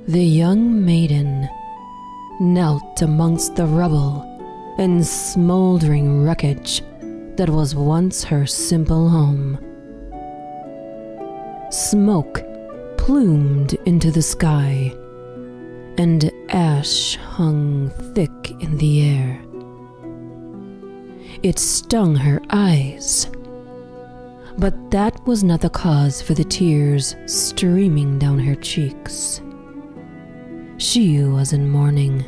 The young maiden knelt amongst the rubble and smoldering wreckage that was once her simple home. Smoke plumed into the sky, and ash hung thick in the air. It stung her eyes, but that was not the cause for the tears streaming down her cheeks. She was in mourning.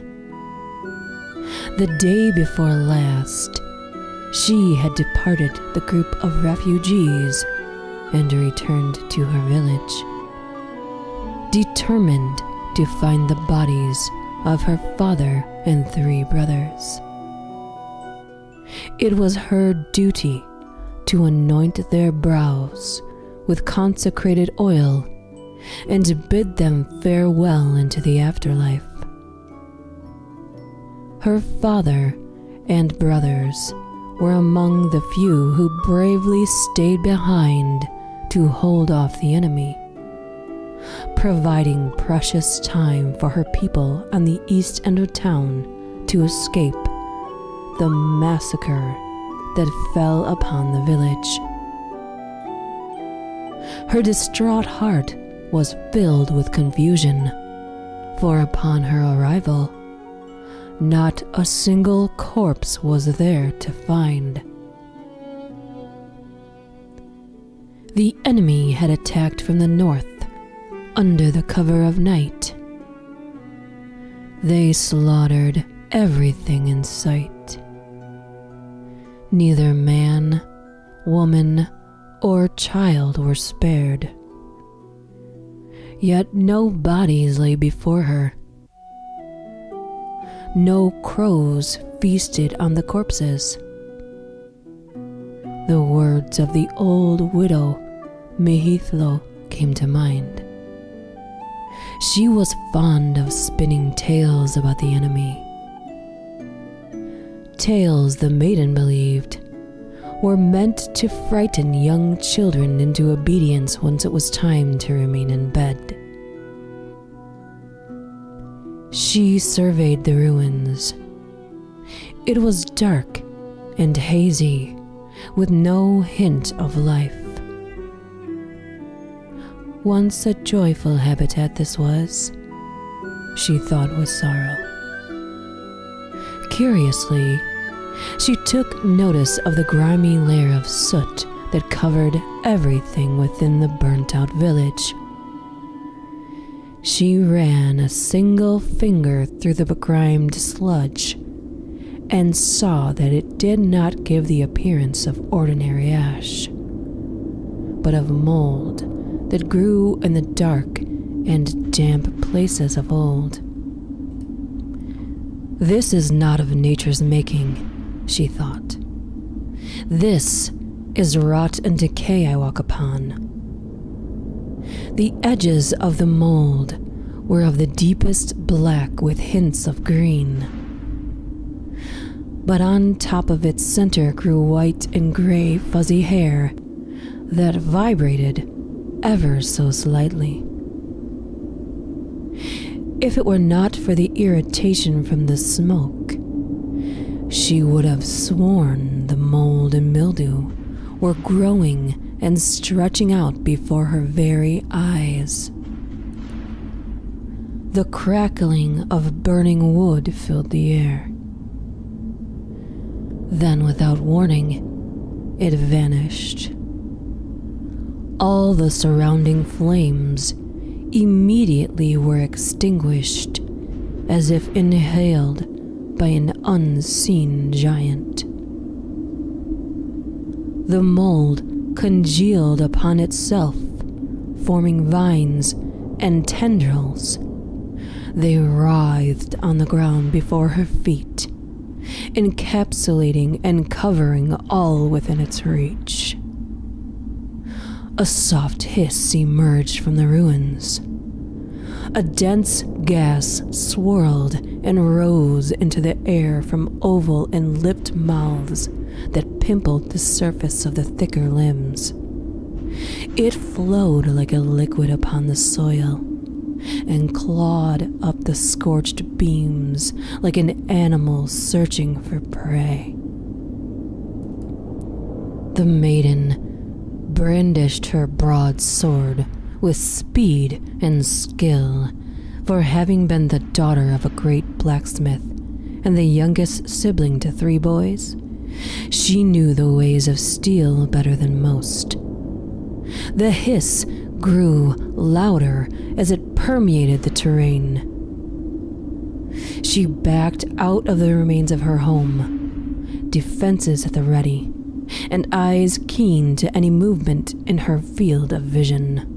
The day before last, she had departed the group of refugees and returned to her village, determined to find the bodies of her father and 3 brothers. It was her duty to anoint their brows with consecrated oil and bid them farewell into the afterlife. Her father and brothers were among the few who bravely stayed behind to hold off the enemy, providing precious time for her people on the east end of town to escape the massacre that fell upon the village. Her distraught heart was filled with confusion, for upon her arrival, not a single corpse was there to find. The enemy had attacked from the north under the cover of night. They slaughtered everything in sight. Neither man, woman, or child were spared. Yet no bodies lay before her. No crows feasted on the corpses. The words of the old widow Mehithlo came to mind. She was fond of spinning tales about the enemy. Tales the maiden believed were meant to frighten young children into obedience once it was time to remain in bed. She surveyed the ruins. It was dark and hazy, with no hint of life. Once a joyful habitat this was, she thought with sorrow. Curiously, she took notice of the grimy layer of soot that covered everything within the burnt-out village. She ran a single finger through the begrimed sludge and saw that it did not give the appearance of ordinary ash, but of mold that grew in the dark and damp places of old. This is not of nature's making, she thought. This is rot and decay I walk upon. The edges of the mold were of the deepest black with hints of green. But on top of its center grew white and gray fuzzy hair that vibrated ever so slightly. If it were not for the irritation from the smoke, she would have sworn the mold and mildew were growing and stretching out before her very eyes. The crackling of burning wood filled the air. Then, without warning, it vanished. All the surrounding flames immediately were extinguished, as if inhaled by an unseen giant. The mold congealed upon itself, forming vines and tendrils. They writhed on the ground before her feet, encapsulating and covering all within its reach. A soft hiss emerged from the ruins. A dense gas swirled and rose into the air from oval and lipped mouths that pimpled the surface of the thicker limbs. It flowed like a liquid upon the soil, and clawed up the scorched beams like an animal searching for prey. The maiden brandished her broadsword with speed and skill, for having been the daughter of a great blacksmith and the youngest sibling to 3 boys, she knew the ways of steel better than most. The hiss grew louder as it permeated the terrain. She backed out of the remains of her home, defenses at the ready, and eyes keen to any movement in her field of vision.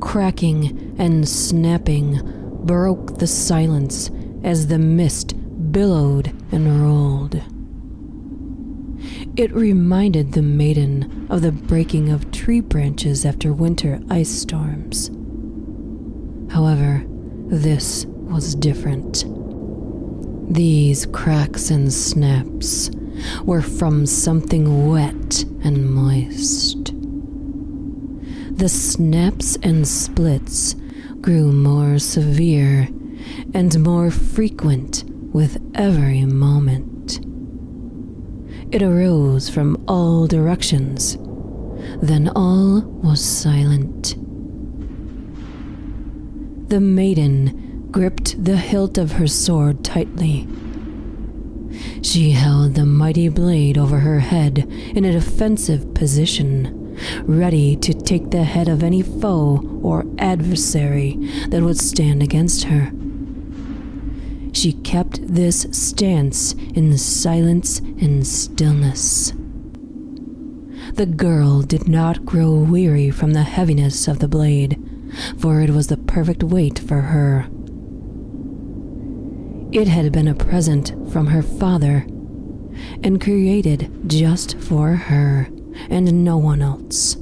Cracking and snapping broke the silence as the mist billowed and rolled. It reminded the maiden of the breaking of tree branches after winter ice storms. However, this was different. These cracks and snaps were from something wet and moist. The snaps and splits grew more severe and more frequent with every moment. It arose from all directions. Then all was silent. The maiden gripped the hilt of her sword tightly. She held the mighty blade over her head in a defensive position, ready to take the head of any foe or adversary that would stand against her. She kept this stance in silence and stillness. The girl did not grow weary from the heaviness of the blade, for it was the perfect weight for her. It had been a present from her father, and created just for her and no one else.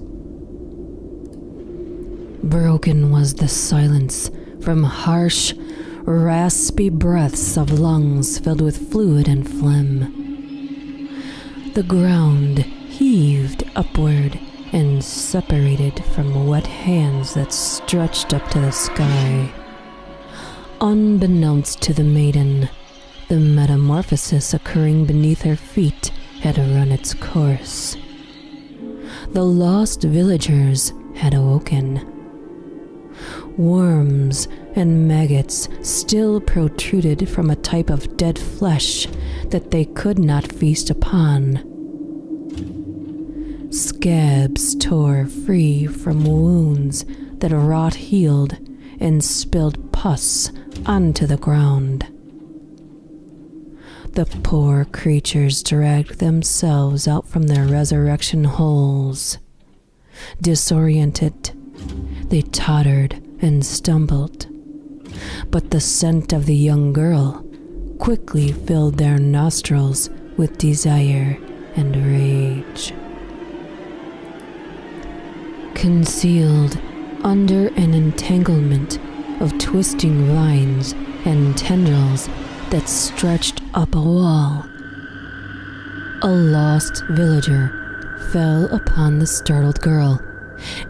Broken was the silence from harsh, raspy breaths of lungs filled with fluid and phlegm. The ground heaved upward and separated from wet hands that stretched up to the sky. Unbeknownst to the maiden, the metamorphosis occurring beneath her feet had run its course. The lost villagers had awoken. Worms and maggots still protruded from a type of dead flesh that they could not feast upon. Scabs tore free from wounds that rot healed and spilled pus onto the ground. The poor creatures dragged themselves out from their resurrection holes. Disoriented, they tottered and stumbled, but the scent of the young girl quickly filled their nostrils with desire and rage. Concealed under an entanglement of twisting vines and tendrils that stretched up a wall, a lost villager fell upon the startled girl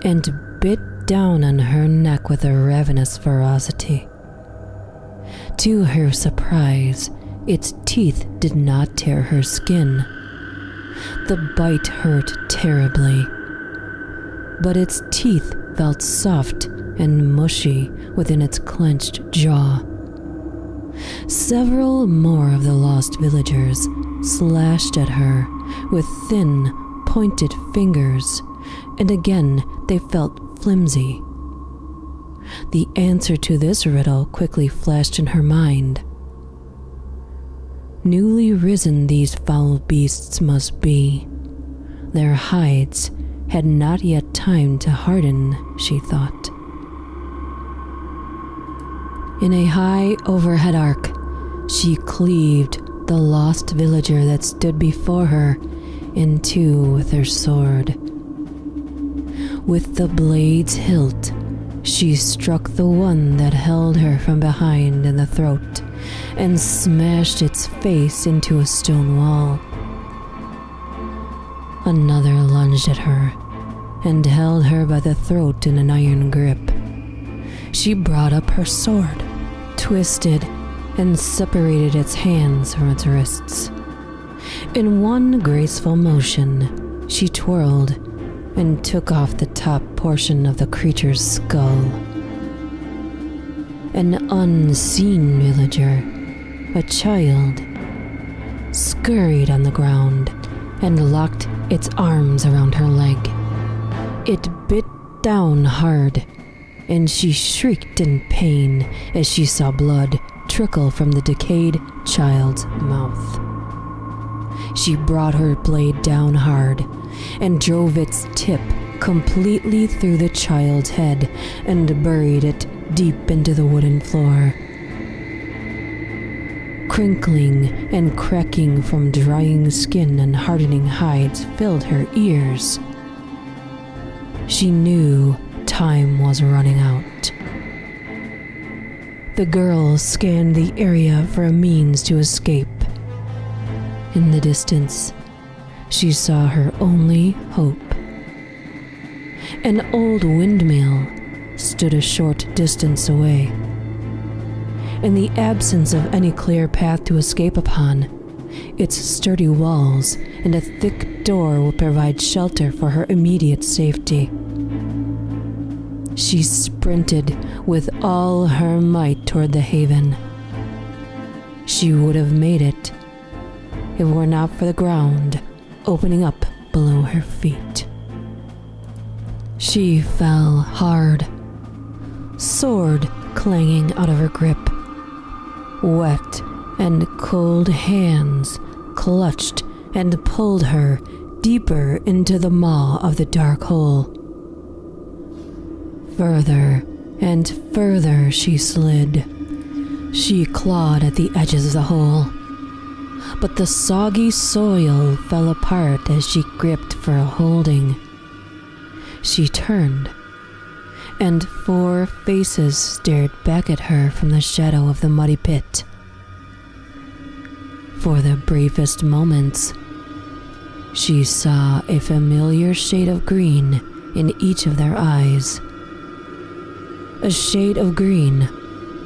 and bit down on her neck with a ravenous ferocity. To her surprise, its teeth did not tear her skin. The bite hurt terribly, but its teeth felt soft and mushy within its clenched jaw. Several more of the lost villagers slashed at her with thin, pointed fingers, and again they felt flimsy. The answer to this riddle quickly flashed in her mind. Newly risen these foul beasts must be. Their hides had not yet time to harden, she thought. In a high overhead arc, she cleaved the lost villager that stood before her in two with her sword. With the blade's hilt, she struck the one that held her from behind in the throat and smashed its face into a stone wall. Another lunged at her and held her by the throat in an iron grip. She brought up her sword, twisted, and separated its hands from its wrists. In one graceful motion, she twirled and took off the top portion of the creature's skull. An unseen villager, a child, scurried on the ground and locked its arms around her leg. It bit down hard, and she shrieked in pain as she saw blood trickle from the decayed child's mouth. She brought her blade down hard and drove its tip completely through the child's head and buried it deep into the wooden floor. Crinkling and cracking from drying skin and hardening hides filled her ears. She knew time was running out. The girl scanned the area for a means to escape. In the distance, she saw her only hope. An old windmill stood a short distance away. In the absence of any clear path to escape upon, its sturdy walls and a thick door would provide shelter for her immediate safety. She sprinted with all her might toward the haven. She would have made it if it were not for the ground opening up below her feet. She fell hard, sword clanging out of her grip. Wet and cold hands clutched and pulled her deeper into the maw of the dark hole. Further and further she slid. She clawed at the edges of the hole, but the soggy soil fell apart as she gripped for a holding. She turned, and 4 faces stared back at her from the shadow of the muddy pit. For the briefest moments, she saw a familiar shade of green in each of their eyes. A shade of green,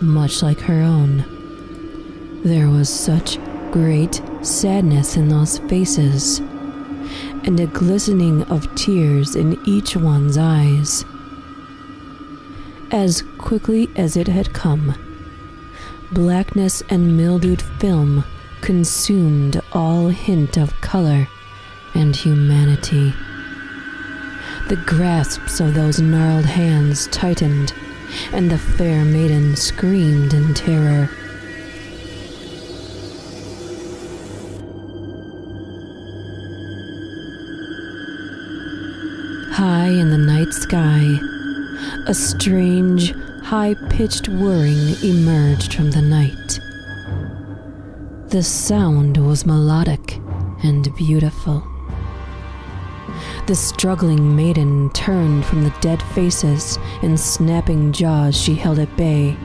much like her own. There was such great sadness in those faces, and a glistening of tears in each one's eyes. As quickly as it had come, blackness and mildewed film consumed all hint of color and humanity. The grasps of those gnarled hands tightened, and the fair maiden screamed in terror. High in the night sky, a strange, high-pitched whirring emerged from the night. The sound was melodic and beautiful. The struggling maiden turned from the dead faces and snapping jaws she held at bay,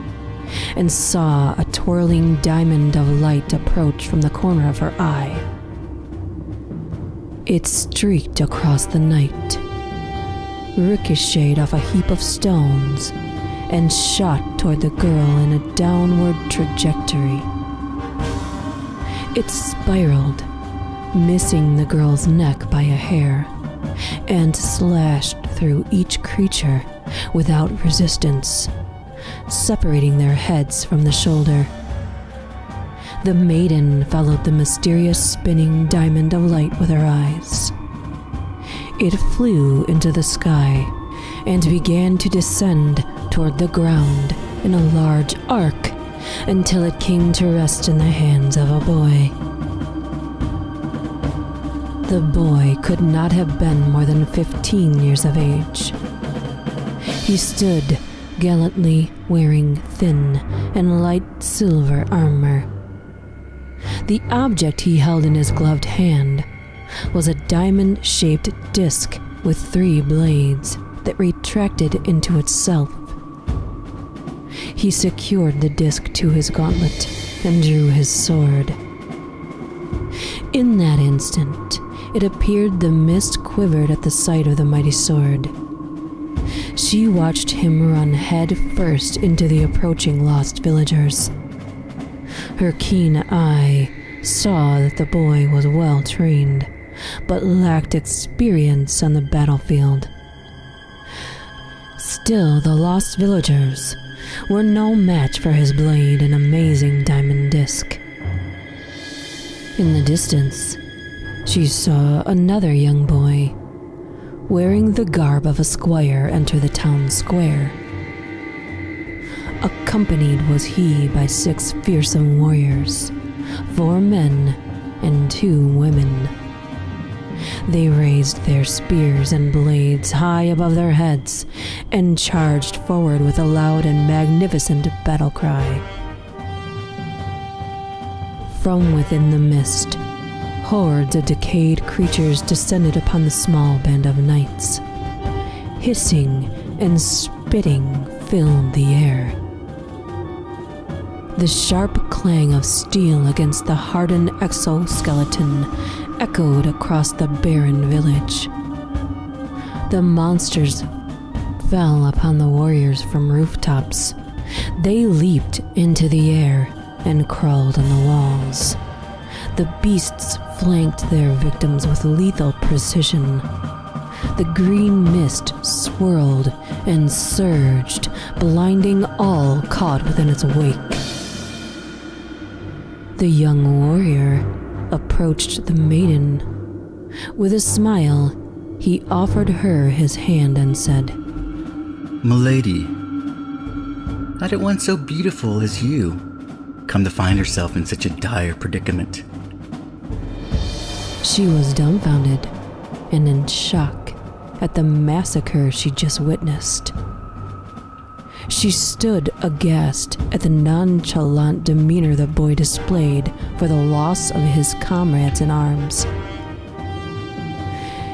and saw a twirling diamond of light approach from the corner of her eye. It streaked across the night, ricocheted off a heap of stones, and shot toward the girl in a downward trajectory. It spiraled, missing the girl's neck by a hair, and slashed through each creature without resistance, separating their heads from the shoulder. The maiden followed the mysterious spinning diamond of light with her eyes. It flew into the sky and began to descend toward the ground in a large arc until it came to rest in the hands of a boy. The boy could not have been more than 15 years of age. He stood gallantly wearing thin and light silver armor. The object he held in his gloved hand was a diamond-shaped disc with 3 blades that retracted into itself. He secured the disc to his gauntlet and drew his sword. In that instant, it appeared the mist quivered at the sight of the mighty sword. She watched him run head first into the approaching lost villagers. Her keen eye saw that the boy was well trained, but lacked experience on the battlefield. Still, the lost villagers were no match for his blade and amazing diamond disc. In the distance, she saw another young boy, wearing the garb of a squire, enter the town square. Accompanied was he by 6 fearsome warriors, 4 men and 2 women. They raised their spears and blades high above their heads and charged forward with a loud and magnificent battle cry. From within the mist, hordes of decayed creatures descended upon the small band of knights. Hissing and spitting filled the air. The sharp clang of steel against the hardened exoskeleton echoed across the barren village. The monsters fell upon the warriors from rooftops. They leaped into the air and crawled on the walls. The beasts flanked their victims with lethal precision. The green mist swirled and surged, blinding all caught within its wake. The young warrior approached the maiden. With a smile, he offered her his hand and said, "Milady, not at one so beautiful as you come to find herself in such a dire predicament." She was dumbfounded and in shock at the massacre she just witnessed. She stood aghast at the nonchalant demeanor the boy displayed for the loss of his comrades in arms.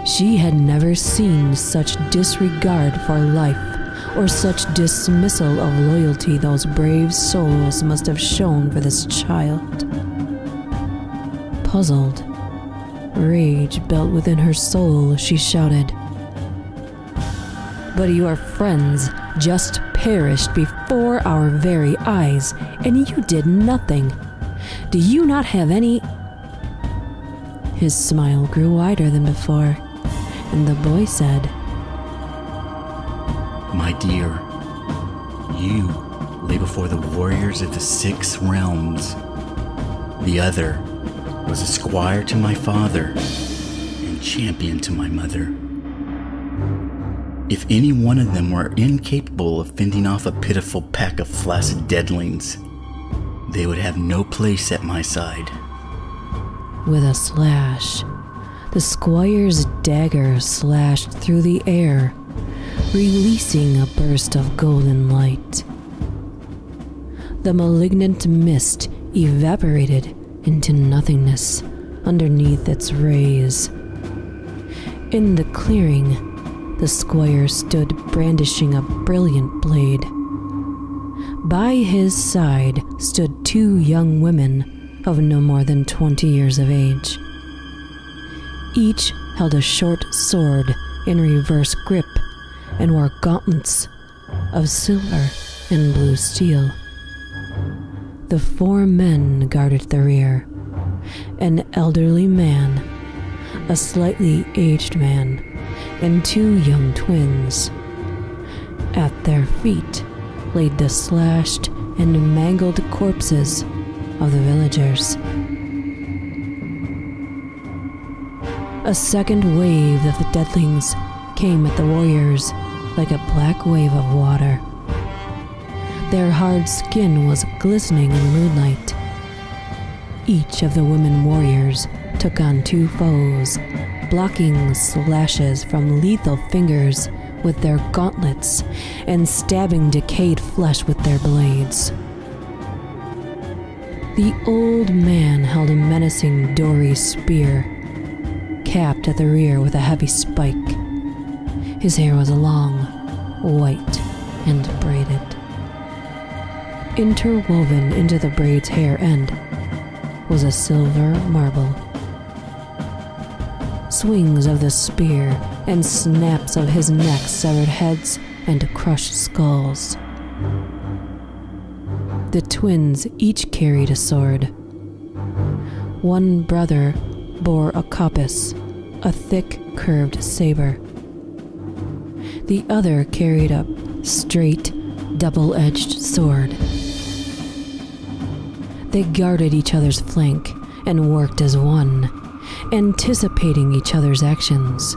She had never seen such disregard for life or such dismissal of loyalty those brave souls must have shown for this child. Puzzled, rage built within her soul, she shouted, "But your friends just perished before our very eyes, and you did nothing. Do you not have any—" His smile grew wider than before, and the boy said, "My dear, you lay before the warriors of the 6 realms. The other was a squire to my father and champion to my mother. If any one of them were incapable of fending off a pitiful pack of flaccid deadlings, they would have no place at my side." With a slash, the squire's dagger slashed through the air, releasing a burst of golden light. The malignant mist evaporated into nothingness underneath its rays. In the clearing, the squire stood brandishing a brilliant blade. By his side stood 2 young women of no more than 20 years of age. Each held a short sword in reverse grip and wore gauntlets of silver and blue steel. The 4 men guarded the rear: an elderly man, a slightly aged man, and 2 young twins. At their feet laid the slashed and mangled corpses of the villagers. A second wave of the deadlings came at the warriors like a black wave of water. Their hard skin was glistening in moonlight. Each of the women warriors took on 2 foes, blocking slashes from lethal fingers with their gauntlets and stabbing decayed flesh with their blades. The old man held a menacing dory spear, capped at the rear with a heavy spike. His hair was long, white, and braided. Interwoven into the braid's hair end was a silver marble. Swings of the spear and snaps of his neck-severed heads and crushed skulls. The twins each carried a sword. One brother bore a kopis, a thick, curved saber. The other carried a straight, double-edged sword. They guarded each other's flank and worked as one, anticipating each other's actions.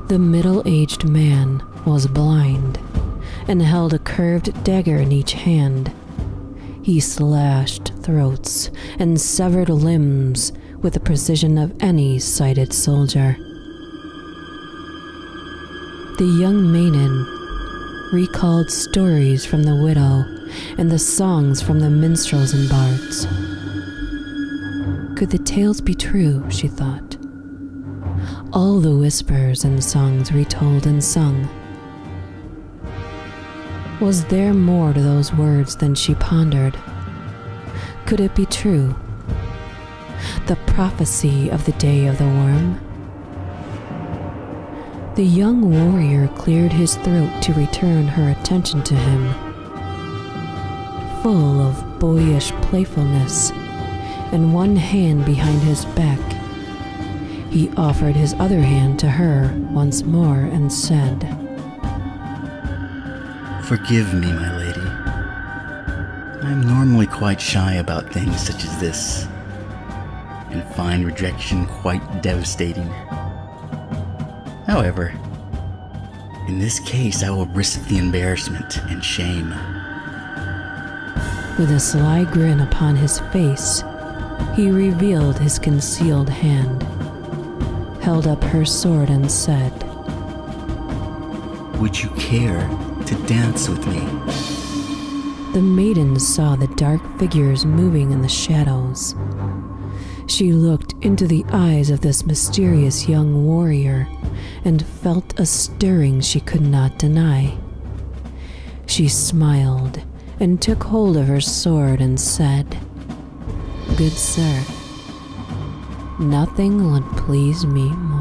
The middle-aged man was blind and held a curved dagger in each hand. He slashed throats and severed limbs with the precision of any sighted soldier. The young maiden recalled stories from the widow and the songs from the minstrels and bards. Could the tales be true, she thought? All the whispers and songs retold and sung. Was there more to those words than she pondered? Could it be true? The prophecy of the day of the worm? The young warrior cleared his throat to return her attention to him. Full of boyish playfulness, and one hand behind his back, he offered his other hand to her once more and said, "Forgive me, my lady. I am normally quite shy about things such as this, and find rejection quite devastating. However, in this case, I will risk the embarrassment and shame." With a sly grin upon his face, he revealed his concealed hand, held up her sword and said, "Would you care to dance with me?" The maiden saw the dark figures moving in the shadows. She looked into the eyes of this mysterious young warrior and felt a stirring she could not deny. She smiled and took hold of her sword and said, "Good sir, nothing would please me more."